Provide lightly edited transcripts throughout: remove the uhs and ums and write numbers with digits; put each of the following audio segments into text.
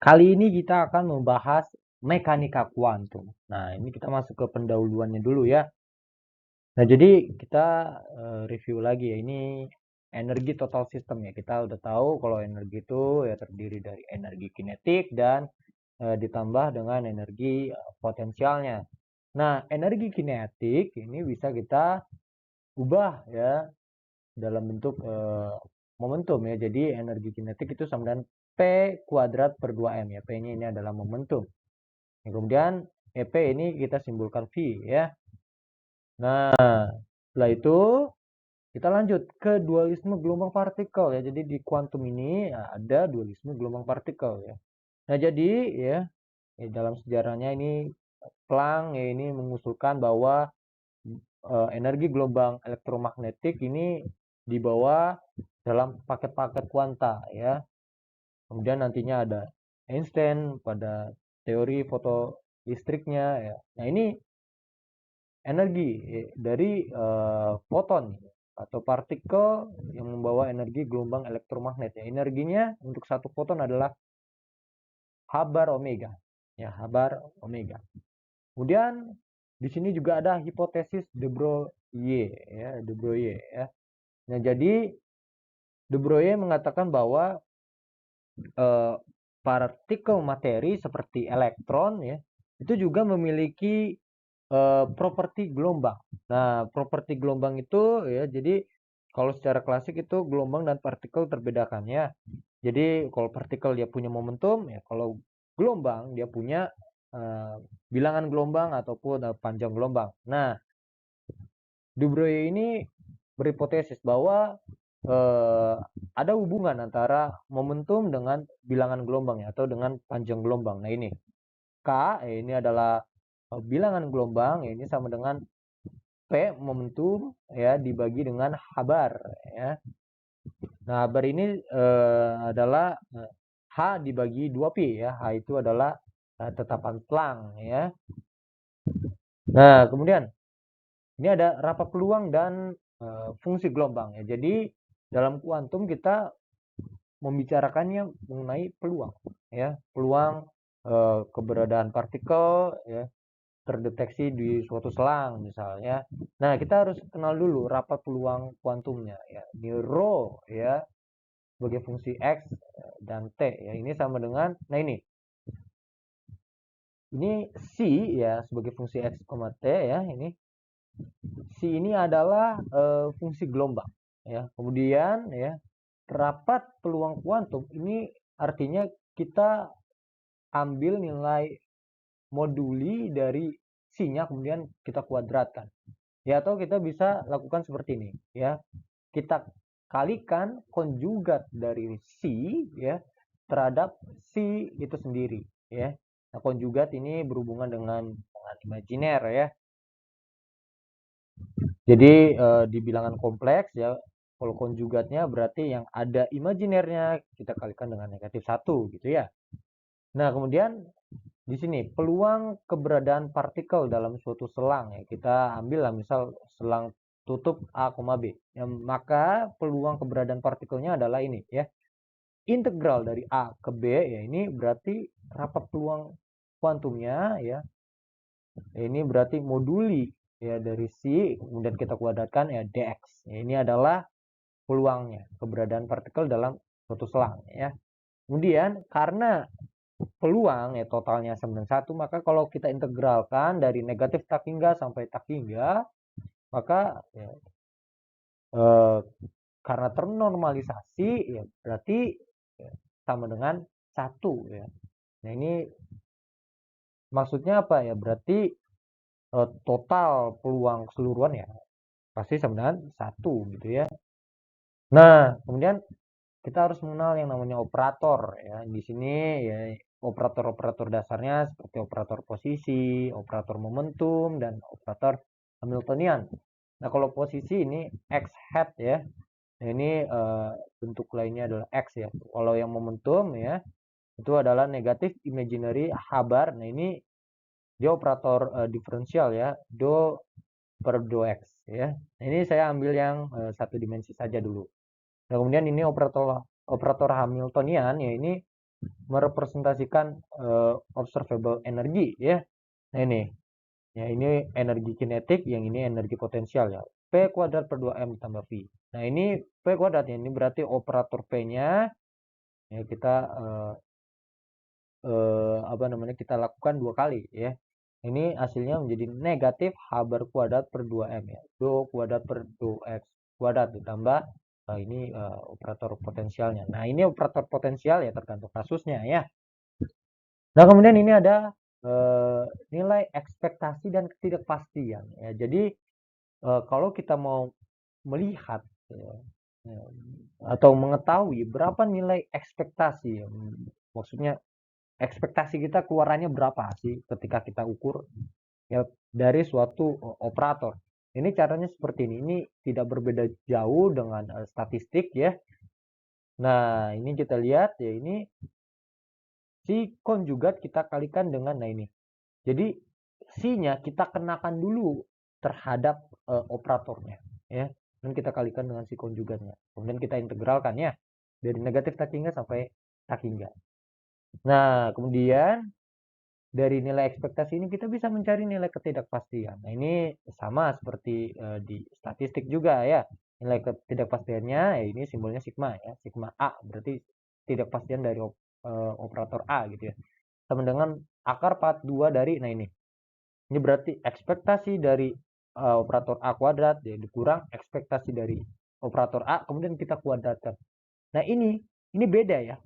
Kali ini kita akan membahas mekanika kuantum. Nah, ini kita masuk ke pendahuluannya dulu ya. Nah, jadi kita review lagi ya. Ini energi total system ya. Kita udah tahu kalau energi itu ya terdiri dari energi kinetik dan ditambah dengan energi potensialnya. Nah, energi kinetik ini bisa kita ubah ya dalam bentuk momentum ya. Jadi energi kinetik itu sama dengan P kuadrat per 2M ya. P-nya ini adalah momentum. Kemudian EP ini kita simbolkan V ya. Nah, setelah itu kita lanjut ke dualisme gelombang partikel ya. Jadi di kuantum ini ada dualisme gelombang partikel ya. Nah, jadi ya dalam sejarahnya ini Planck ya, ini mengusulkan bahwa energi gelombang elektromagnetik ini dibawa dalam paket-paket kuanta ya. Kemudian nantinya ada Einstein pada teori fotolistriknya ya. Nah, ini energi dari foton atau partikel yang membawa energi gelombang elektromagnet ya. Energinya untuk satu foton adalah H bar omega ya, H bar omega. Kemudian di sini juga ada hipotesis de Broglie ya, de Broglie ya. Nah, jadi de Broglie mengatakan bahwa partikel materi seperti elektron ya itu juga memiliki properti gelombang. Nah, properti gelombang itu ya, jadi kalau secara klasik itu gelombang dan partikel terbedakan ya. Jadi kalau partikel dia punya momentum ya, kalau gelombang dia punya bilangan gelombang ataupun panjang gelombang. Nah, de Broglie ini berhipotesis bahwa ada hubungan antara momentum dengan bilangan gelombang ya, atau dengan panjang gelombang. Nah, ini K ini adalah bilangan gelombang ya, ini sama dengan P momentum ya dibagi dengan H bar ya. Nah, bar ini adalah H dibagi 2pi ya. H itu adalah tetapan Planck ya. Nah, kemudian ini ada rapa peluang dan fungsi gelombang ya. Jadi dalam kuantum kita membicarakannya mengenai peluang ya. Peluang keberadaan partikel ya terdeteksi di suatu selang misalnya. Nah, kita harus kenal dulu rapat peluang kuantumnya ya. Ini rho ya sebagai fungsi x dan t ya. Ini sama dengan ini c ya sebagai fungsi x, t ya. Ini c ini adalah fungsi gelombang ya. Kemudian ya rapat peluang kuantum ini artinya kita ambil nilai moduli dari C-nya kemudian kita kuadratkan. Ya, atau kita bisa lakukan seperti ini ya. Kita kalikan konjugat dari C ya terhadap C itu sendiri ya. Nah, konjugat ini berhubungan dengan imajiner ya. Jadi di bilangan kompleks ya, kalau konjugatnya berarti yang ada imajinernya kita kalikan dengan -1 gitu ya. Nah, kemudian di sini peluang keberadaan partikel dalam suatu selang ya, kita ambil lah misal selang tutup A, B ya, maka peluang keberadaan partikelnya adalah ini ya, integral dari A ke B ya, ini berarti rapat peluang kuantumnya ya, ini berarti moduli ya dari C kemudian kita kuadratkan ya dx ya, ini adalah peluangnya keberadaan partikel dalam suatu selang ya. Kemudian karena peluang ya totalnya sama dengan 1, maka kalau kita integralkan dari negatif tak hingga sampai tak hingga, maka ya, karena ternormalisasi ya berarti ya, sama dengan 1 ya. Nah, ini maksudnya apa ya? Berarti total peluang keseluruhan ya pasti sama dengan 1 gitu ya. Nah, kemudian kita harus mengenal yang namanya operator ya. Di sini ya operator-operator dasarnya seperti operator posisi, operator momentum, dan operator Hamiltonian. Nah, kalau posisi ini x hat ya. Nah, ini bentuk lainnya adalah x ya. Kalau yang momentum ya itu adalah negatif imaginary H bar. Nah, ini dia operator diferensial ya, do per do x ya. Nah, ini saya ambil yang satu dimensi saja dulu. Nah, kemudian ini operator Hamiltonian ya, ini merepresentasikan observable energi ya. Nah ini, ya ini energi kinetik, yang ini energi potensial ya. P kuadrat per 2M tambah V. Nah ini P kuadrat ya, ini berarti operator P-nya ya kita apa namanya, kita lakukan 2 kali ya. Ini hasilnya menjadi negatif H bar kuadrat per 2M ya. Do kuadrat per do X kuadrat ditambah ini operator potensialnya. Nah, ini operator potensial ya tergantung kasusnya ya. Nah, kemudian ini ada nilai ekspektasi dan ketidakpastian ya. Jadi kalau kita mau melihat ya, atau mengetahui berapa nilai ekspektasi ya, maksudnya ekspektasi kita keluarannya berapa sih ketika kita ukur ya dari suatu operator. Ini caranya seperti ini. Ini tidak berbeda jauh dengan statistik ya. Nah, ini kita lihat ya, ini si konjugat kita kalikan dengan, nah ini. Jadi si-nya kita kenakan dulu terhadap operatornya ya. Dan kita kalikan dengan si konjugatnya. Kemudian kita integralkan ya. Dari negatif tak hingga sampai tak hingga. Nah, kemudian dari nilai ekspektasi ini kita bisa mencari nilai ketidakpastian. Nah, ini sama seperti di statistik juga ya. Nilai ketidakpastiannya ya ini simbolnya sigma ya. Sigma A berarti ketidakpastian dari operator A gitu ya. Sama dengan akar 42 dari, nah ini. Ini berarti ekspektasi dari operator A kuadrat ya dikurang ekspektasi dari operator A kemudian kita kuadratkan. Nah, ini beda ya.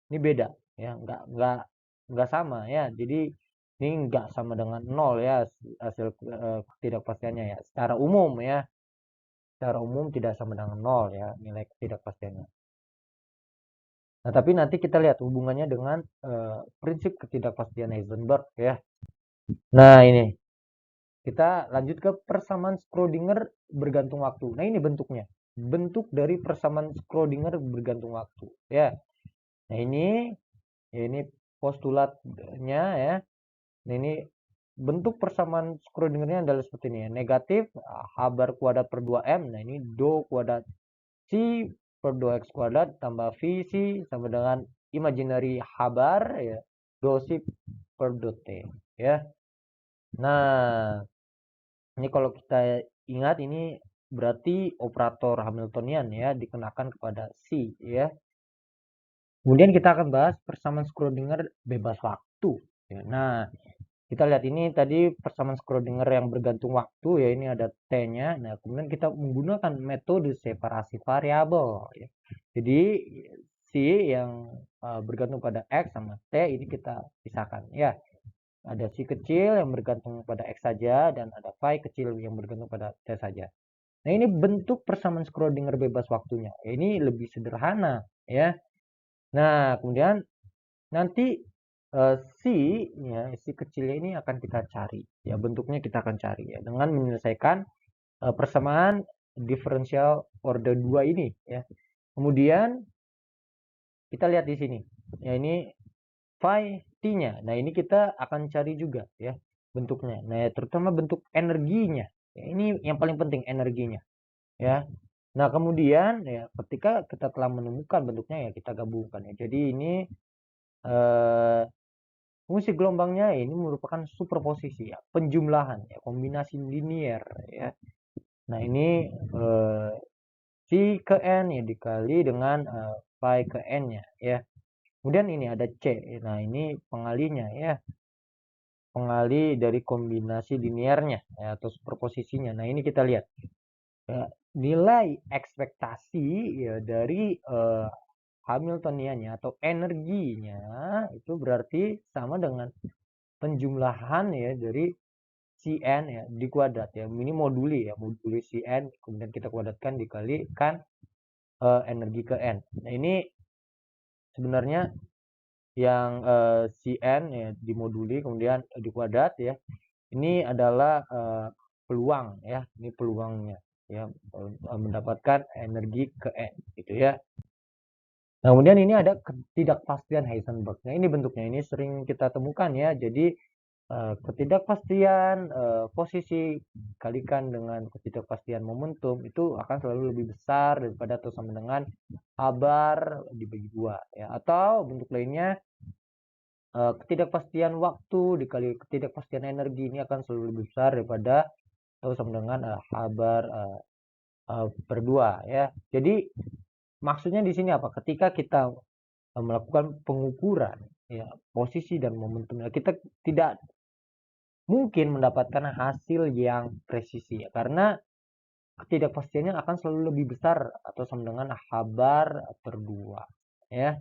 Ini beda ya, enggak sama ya. Jadi ini enggak sama dengan 0 ya hasil ketidakpastiannya ya. Secara umum ya. Secara umum tidak sama dengan 0 ya nilai ketidakpastiannya. Nah, tapi nanti kita lihat hubungannya dengan prinsip ketidakpastian Heisenberg ya. Nah, ini. Kita lanjut ke persamaan Schrödinger bergantung waktu. Nah, ini bentuknya. Bentuk dari persamaan Schrödinger bergantung waktu ya. Nah, ini postulatnya ya. Nah, ini bentuk persamaan Schrödingernya adalah seperti ini ya. Negatif H bar kuadrat per 2M. Nah, ini do kuadrat C per 2X kuadrat tambah VC sama dengan imaginary H bar ya. Do C per do T ya. Nah, ini kalau kita ingat ini berarti operator Hamiltonian ya dikenakan kepada C ya. Kemudian kita akan bahas persamaan Schrödinger bebas waktu. Ya, nah, kita lihat ini tadi persamaan Schrödinger yang bergantung waktu ya, ini ada T-nya. Nah, kemudian kita menggunakan metode separasi variabel ya. Jadi si yang bergantung pada X sama T ini kita pisahkan ya. Ada si kecil yang bergantung pada X saja dan ada phi kecil yang bergantung pada T saja. Nah, ini bentuk persamaan Schrödinger bebas waktunya. Ya, ini lebih sederhana ya. Nah, kemudian nanti si kecilnya ini akan kita cari ya, bentuknya kita akan cari ya dengan menyelesaikan persamaan diferensial order 2 ini ya. Kemudian kita lihat di sini ya, ini phi t-nya. Nah, ini kita akan cari juga ya bentuknya. Nah, terutama bentuk energinya ya, ini yang paling penting energinya ya. Nah, kemudian ya ketika kita telah menemukan bentuknya ya kita gabungkan ya. Jadi ini fungsi gelombangnya ini merupakan superposisi ya, penjumlahan ya, kombinasi linier ya. Nah, ini C ke N ya dikali dengan phi ke N-nya ya. Kemudian ini ada C. Nah, ini pengalinya ya. Pengali dari kombinasi liniernya ya, atau superposisinya. Nah, ini kita lihat. Ya, nilai ekspektasi ya dari Hamiltoniannya atau energinya itu berarti sama dengan penjumlahan ya dari Cn ya di kuadrat ya. Ini moduli ya, moduli Cn kemudian kita kuadratkan dikalikan energi ke N. Nah, ini sebenarnya yang Cn ya dimoduli kemudian dikuadrat ya. Ini adalah peluang ya, ini peluangnya ya mendapatkan energi ke N gitu ya. Nah, kemudian ini ada ketidakpastian Heisenberg. Nah, ini bentuknya ini sering kita temukan ya. Jadi ketidakpastian posisi kalikan dengan ketidakpastian momentum itu akan selalu lebih besar daripada atau sama dengan kabar dibagi dua ya. Atau bentuk lainnya, ketidakpastian waktu dikali ketidakpastian energi ini akan selalu lebih besar daripada atau sama dengan kabar per dua ya. Jadi maksudnya di sini apa? Ketika kita melakukan pengukuran ya posisi dan momentumnya, kita tidak mungkin mendapatkan hasil yang presisi ya, karena ketidakpastiannya akan selalu lebih besar atau sama dengan kabar per dua ya.